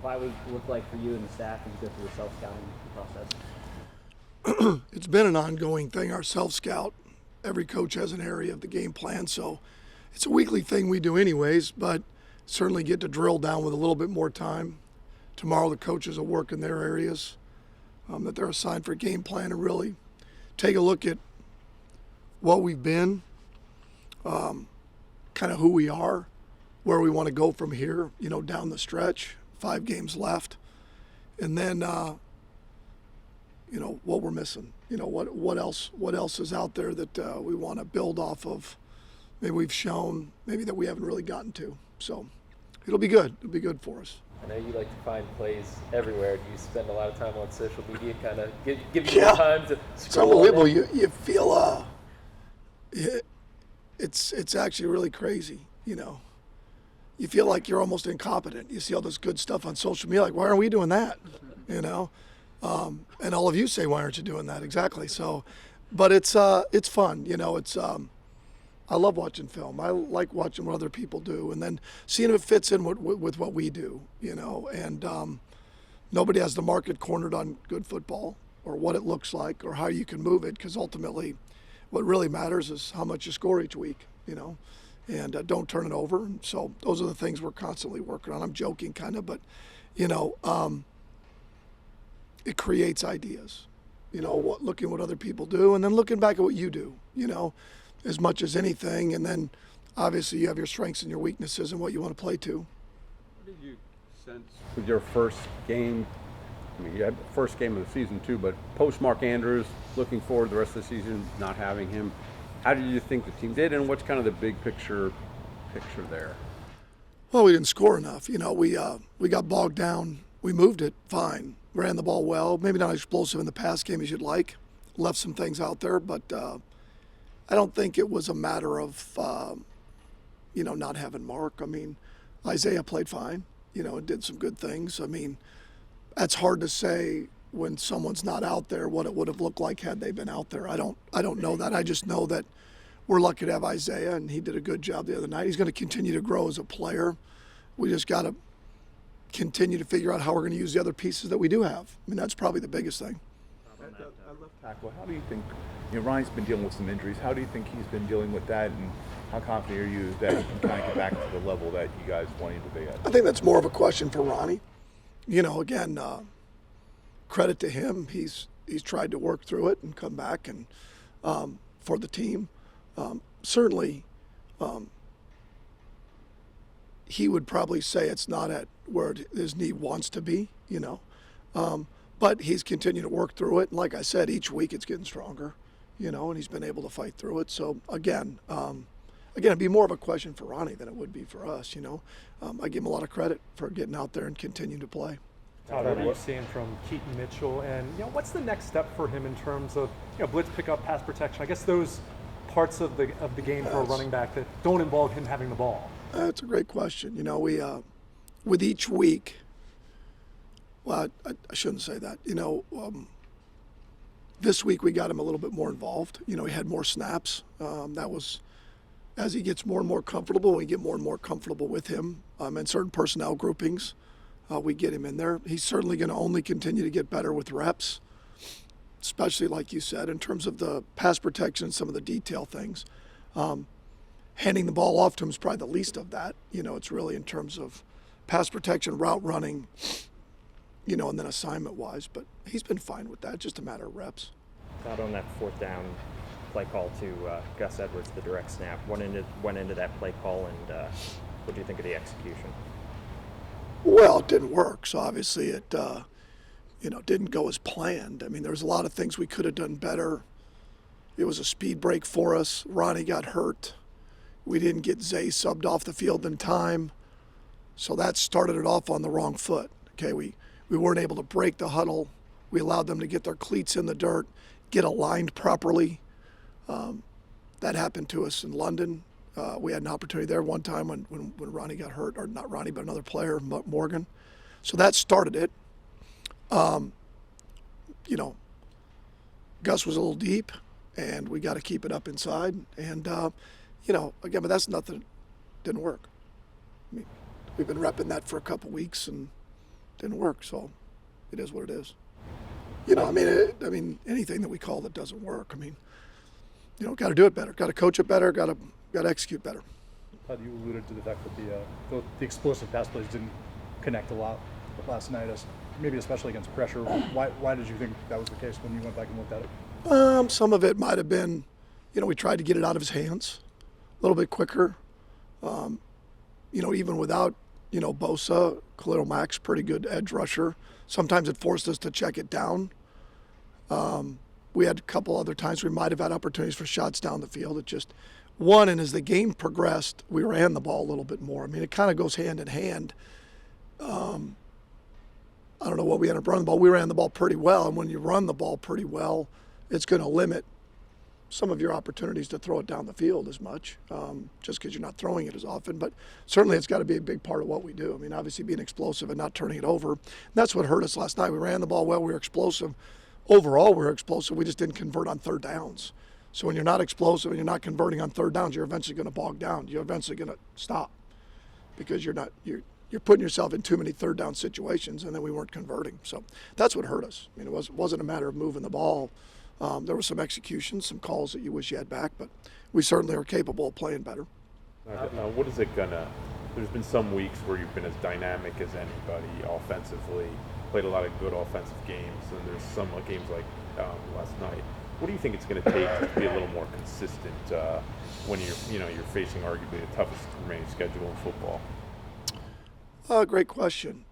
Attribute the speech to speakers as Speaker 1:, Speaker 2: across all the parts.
Speaker 1: bye week look like for you and the staff as you go through the self-scouting process?
Speaker 2: It's been an ongoing thing, our self-scout. Every coach has an area of the game plan, so it's a weekly thing we do anyways, but certainly get to drill down with a little bit more time. Tomorrow the coaches will work in their areas that they're assigned for game plan and really take a look at what we've been, kind of who we are, where we want to go from here, down the stretch, 5 games left, and then what we're missing, what else is out there that we want to build off of. Maybe we've shown, maybe that we haven't really gotten to. So it'll be good. It'll be good for us.
Speaker 3: I know you like to find plays everywhere. Do you spend a lot of time on social media, kind of give you time to scroll?
Speaker 2: It's unbelievable. You feel it's actually really crazy. You feel like you're almost incompetent. You see all this good stuff on social media, like, why aren't we doing that? And all of you say, why aren't you doing that? Exactly. So, but it's fun. I love watching film. I like watching what other people do, and then seeing if it fits in with what we do. And nobody has the market cornered on good football or what it looks like or how you can move it, because ultimately, what really matters is how much you score each week. And don't turn it over. And so those are the things we're constantly working on. I'm joking, kind of, but it creates ideas. Looking what other people do, and then looking back at what you do. As much as anything, and then obviously you have your strengths and your weaknesses and what you want to play to.
Speaker 4: What did you sense with your first game? I mean, you had the first game of the season too, but post Mark Andrews, looking forward to the rest of the season, not having him. How did you think the team did, and what's kind of the big picture there?
Speaker 2: Well, we didn't score enough. We got bogged down. We moved it fine, ran the ball well, maybe not explosive in the pass game as you'd like, left some things out there, but I don't think it was a matter of, not having Mark. I mean, Isaiah played fine, and did some good things. I mean, that's hard to say when someone's not out there what it would have looked like had they been out there. I don't know that. I just know that we're lucky to have Isaiah, and he did a good job the other night. He's going to continue to grow as a player. We just got to continue to figure out how we're going to use the other pieces that we do have. I mean, that's probably the biggest thing.
Speaker 5: At left tackle, how do you think, Ryan's been dealing with some injuries. How do you think he's been dealing with that, and how confident are you that he can kind of get back to the level that you guys want him to be at?
Speaker 2: I think that's more of a question for Ronnie. Again, credit to him. He's tried to work through it and come back, and for the team. Certainly, he would probably say it's not at where his knee wants to be, but he's continued to work through it. And like I said, each week it's getting stronger, and he's been able to fight through it. So again, it'd be more of a question for Ronnie than it would be for us. I give him a lot of credit for getting out there and continuing to play.
Speaker 6: Todd, what are you seeing from Keaton Mitchell, and what's the next step for him in terms of blitz pickup, pass protection? I guess those parts of the game for a running back that don't involve him having the ball.
Speaker 2: That's a great question. We with each week. Well, I shouldn't say that. This week we got him a little bit more involved. He had more snaps. That was as he gets more and more comfortable. We get more and more comfortable with him in certain personnel groupings. We get him in there. He's certainly going to only continue to get better with reps, especially like you said, in terms of the pass protection, some of the detail things. Handing the ball off to him is probably the least of that. It's really in terms of pass protection, route running, and then assignment-wise. But he's been fine with that, just a matter of reps.
Speaker 7: Not on that fourth down play call to Gus Edwards, the direct snap. Went into that play call, and what do you think of the execution?
Speaker 2: Well, it didn't work, so obviously it didn't go as planned. I mean, there was a lot of things we could have done better. It was a speed break for us. Ronnie got hurt. We didn't get Zay subbed off the field in time. So that started it off on the wrong foot. Okay, we weren't able to break the huddle. We allowed them to get their cleats in the dirt, get aligned properly. That happened to us in London. We had an opportunity there one time when Ronnie got hurt, or not Ronnie, but another player, Morgan. So that started it. Gus was a little deep, and we got to keep it up inside. And, again, but that's nothing. Didn't work. I mean, we've been repping that for a couple weeks and didn't work. So it is what it is. I mean, anything that we call that doesn't work. I mean, got to do it better. Got to coach it better. Got to execute better.
Speaker 8: Todd, you alluded to the fact that the explosive pass plays didn't connect a lot last night, maybe especially against pressure. Why did you think that was the case when you went back and looked at it?
Speaker 2: Some of it might have been, we tried to get it out of his hands a little bit quicker. Even without, Bosa, Khalil Mack's pretty good edge rusher. Sometimes it forced us to check it down. We had a couple other times we might have had opportunities for shots down the field. It just, and as the game progressed, we ran the ball a little bit more. I mean, it kind of goes hand in hand. I don't know what we ended up running the ball. We ran the ball pretty well, and when you run the ball pretty well, it's going to limit some of your opportunities to throw it down the field as much, just because you're not throwing it as often. But certainly it's got to be a big part of what we do. I mean, obviously being explosive and not turning it over. And that's what hurt us last night. We ran the ball well. We were explosive. Overall, we were explosive. We just didn't convert on third downs. So when you're not explosive and you're not converting on third downs, you're eventually going to bog down. You're eventually going to stop because you're putting yourself in too many third down situations, and then we weren't converting. So that's what hurt us. I mean, it wasn't a matter of moving the ball. There were some executions, some calls that you wish you had back, but we certainly are capable of playing better.
Speaker 9: What is it gonna? There's been some weeks where you've been as dynamic as anybody offensively, played a lot of good offensive games, and there's some games like last night. What do you think it's going to take to be a little more consistent when you're facing arguably the toughest remaining schedule in football?
Speaker 2: Great question.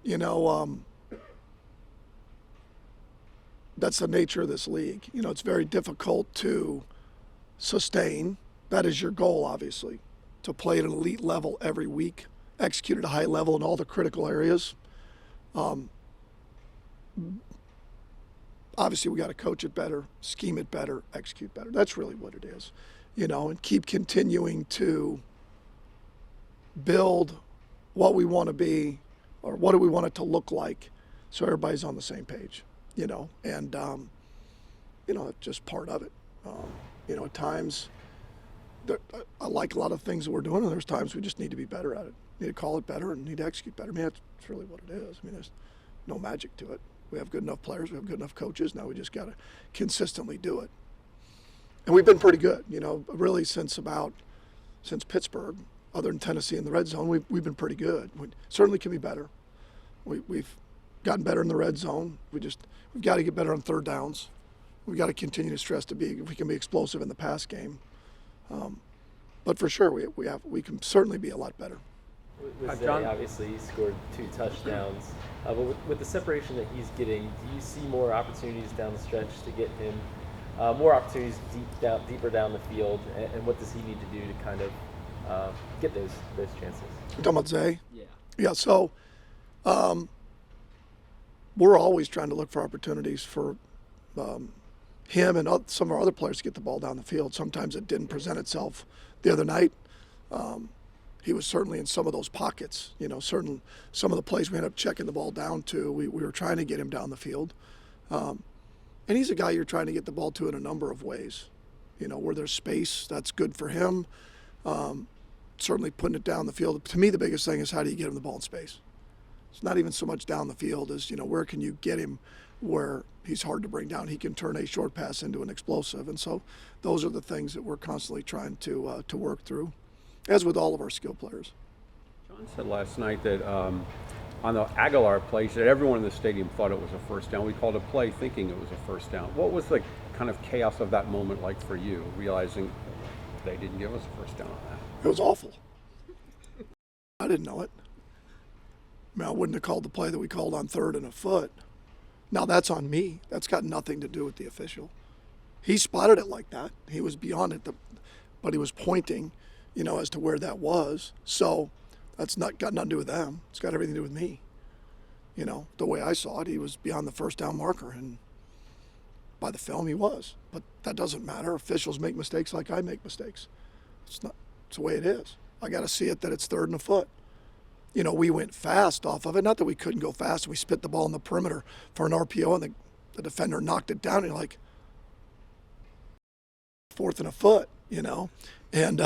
Speaker 2: That's the nature of this league. It's very difficult to sustain. That is your goal, obviously, to play at an elite level every week, execute at a high level in all the critical areas. Obviously, we got to coach it better, scheme it better, execute better. That's really what it is, and keep continuing to build what we want to be or what do we want it to look like so everybody's on the same page. And it's just part of it. At times, I like a lot of things that we're doing, and there's times we just need to be better at it. Need to call it better and need to execute better. I mean, that's really what it is. I mean, there's no magic to it. We have good enough players. We have good enough coaches. Now we just got to consistently do it. And we've been pretty good, really since Pittsburgh, other than Tennessee in the red zone, we've been pretty good. We certainly can be better. We've gotten better in the red zone. We've got to get better on third downs. We've got to continue to stress if we can be explosive in the pass game. But for sure, we can certainly be a lot better.
Speaker 3: With Zay, obviously, he scored 2 touchdowns. But with the separation that he's getting, do you see more opportunities down the stretch to get him more opportunities deeper down the field? And what does he need to do to kind of get those chances?
Speaker 2: You're talking about Zay?
Speaker 1: Yeah.
Speaker 2: Yeah, so we're always trying to look for opportunities for him and some of our other players to get the ball down the field. Sometimes it didn't present itself the other night. He was certainly in some of those pockets. Some of the plays we ended up checking the ball down to, we were trying to get him down the field. And he's a guy you're trying to get the ball to in a number of ways. Where there's space, that's good for him. Certainly putting it down the field. To me, the biggest thing is how do you get him the ball in space? It's not even so much down the field as, where can you get him where he's hard to bring down. He can turn a short pass into an explosive. And so those are the things that we're constantly trying to work through, as with all of our skill players.
Speaker 4: John said last night that on the Aguilar play, that everyone in the stadium thought it was a first down. We called a play thinking it was a first down. What was the kind of chaos of that moment like for you, realizing they didn't give us a first down on that?
Speaker 2: It was awful. I didn't know it. I mean, I wouldn't have called the play that we called on 3rd and a foot. Now, that's on me. That's got nothing to do with the official. He spotted it like that. He was beyond it, but he was pointing, as to where that was. So that's got nothing to do with them. It's got everything to do with me. The way I saw it, he was beyond the first down marker, and by the film, he was. But that doesn't matter. Officials make mistakes like I make mistakes. It's the way it is. I got to see it that it's 3rd and a foot. We went fast off of it. Not that we couldn't go fast. We spit the ball in the perimeter for an RPO, and the defender knocked it down. And you're like, 4th and a foot, and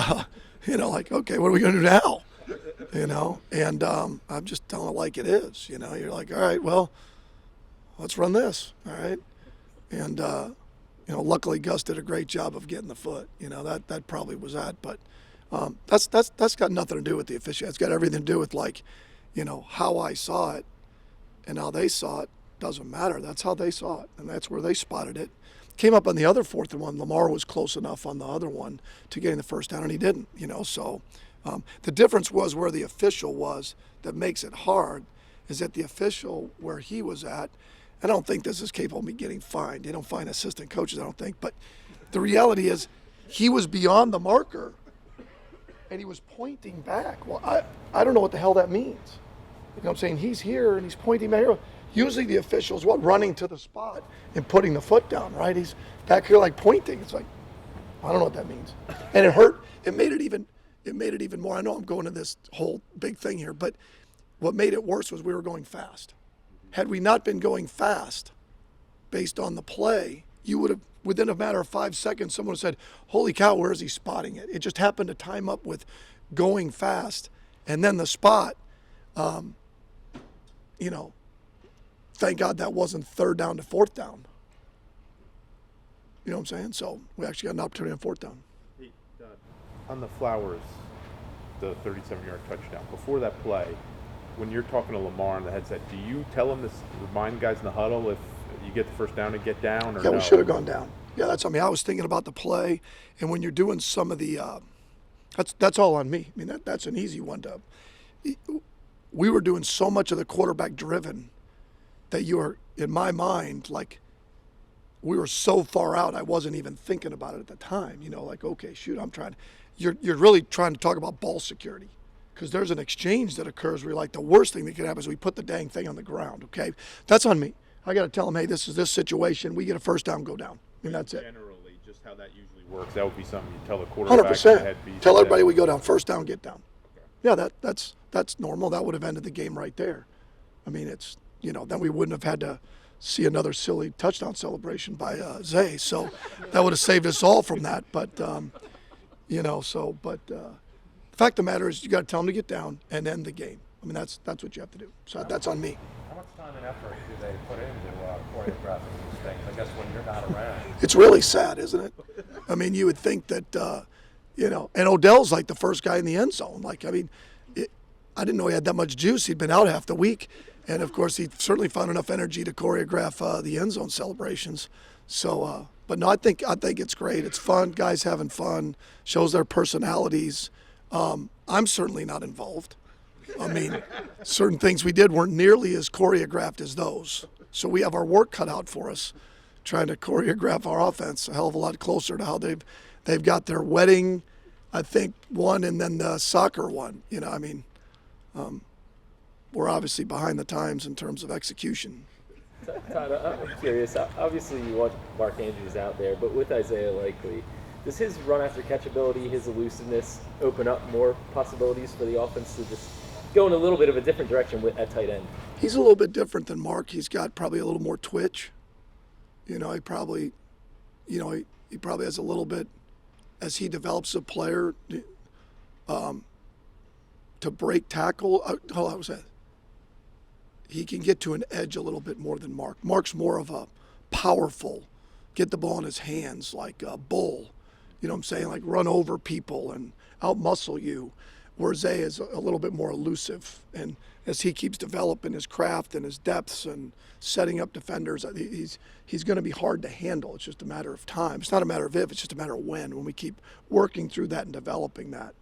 Speaker 2: like, okay, what are we going to do now? And I'm just telling it like it is. You're like, all right, well, let's run this, all right? And luckily Gus did a great job of getting the foot. That probably was that, but that's got nothing to do with the officiating. It's got everything to do with how I saw it and how they saw it. Doesn't matter. That's how they saw it, and that's where they spotted it. Came up on the other fourth and one. Lamar was close enough on the other one to getting the first down, and he didn't. So the difference was where the official was that makes it hard is that the official where he was at. I don't think this is capable of me getting fined. They don't fine assistant coaches, I don't think. But the reality is he was beyond the marker, and he was pointing back. Well, I don't know what the hell that means. You know what I'm saying? He's here, and he's pointing back here. Usually the official's running to the spot and putting the foot down, right? He's back here like pointing. It's like, I don't know what that means. And it hurt. It made it even more. I know I'm going to this whole big thing here, but what made it worse was we were going fast. Had we not been going fast based on the play, you would have, within a matter of 5 seconds, someone would have said, holy cow, where is he spotting it? It just happened to time up with going fast. And then the spot, thank God that wasn't third down to fourth down. You know what I'm saying? So we actually got an opportunity on fourth down.
Speaker 9: Hey, on the Flowers, the 37-yard touchdown, before that play, when you're talking to Lamar on the headset, do you tell him to remind guys in the huddle if you get the first down to get down? Or
Speaker 2: yeah,
Speaker 9: no?
Speaker 2: we should have gone down. Yeah, I was thinking about the play, and when you're doing some of the, that's all on me. I mean, that's an easy one to. We were doing so much of the quarterback driven that you were, in my mind, like we were so far out, I wasn't even thinking about it at the time. Okay, shoot, you're really trying to talk about ball security. Because there's an exchange that occurs where you're like, the worst thing that could happen is we put the dang thing on the ground, okay? That's on me. I got to tell them, hey, this is this situation. We get a first down, go down. I mean, that's it.
Speaker 9: Generally, just how that usually works, that would be something you tell the quarterback.
Speaker 2: 100%. Tell everybody we go down, first down, get down. Okay. Yeah, that's normal. That would have ended the game right there. I mean, it's, then we wouldn't have had to see another silly touchdown celebration by Zay. So that would have saved us all from that. But, the fact of the matter is you got to tell them to get down and end the game. I mean, that's what you have to do. So that's on me.
Speaker 10: How much time and effort do they put into choreographing these things, I guess, when you're not around?
Speaker 2: It's really sad, isn't it? I mean, you would think that, and Odell's like the first guy in the end zone. Like, I mean, I didn't know he had that much juice. He'd been out half the week. And, of course, he certainly found enough energy to choreograph the end zone celebrations. So, but no, I think it's great. It's fun. Guys having fun. Shows their personalities. I'm certainly not involved. I mean, certain things we did weren't nearly as choreographed as those. So we have our work cut out for us, trying to choreograph our offense a hell of a lot closer to how they've got their wedding, I think, one, and then the soccer one. We're obviously behind the times in terms of execution.
Speaker 3: Todd, I'm curious. Obviously, you want Mark Andrews out there, but with Isaiah Likely, does his run after catch ability, his elusiveness, open up more possibilities for the offense to just go in a little bit of a different direction at tight end?
Speaker 2: He's a little bit different than Mark. He's got probably a little more twitch. He probably has a little bit, as he develops a player, to break tackle. How was that? He can get to an edge a little bit more than Mark. Mark's more of a powerful, get the ball in his hands like a bull. You know what I'm saying? Like run over people and out-muscle you. Where Zay is a little bit more elusive. And as he keeps developing his craft and his depths and setting up defenders, he's going to be hard to handle. It's just a matter of time. It's not a matter of if, it's just a matter of when we keep working through that and developing that.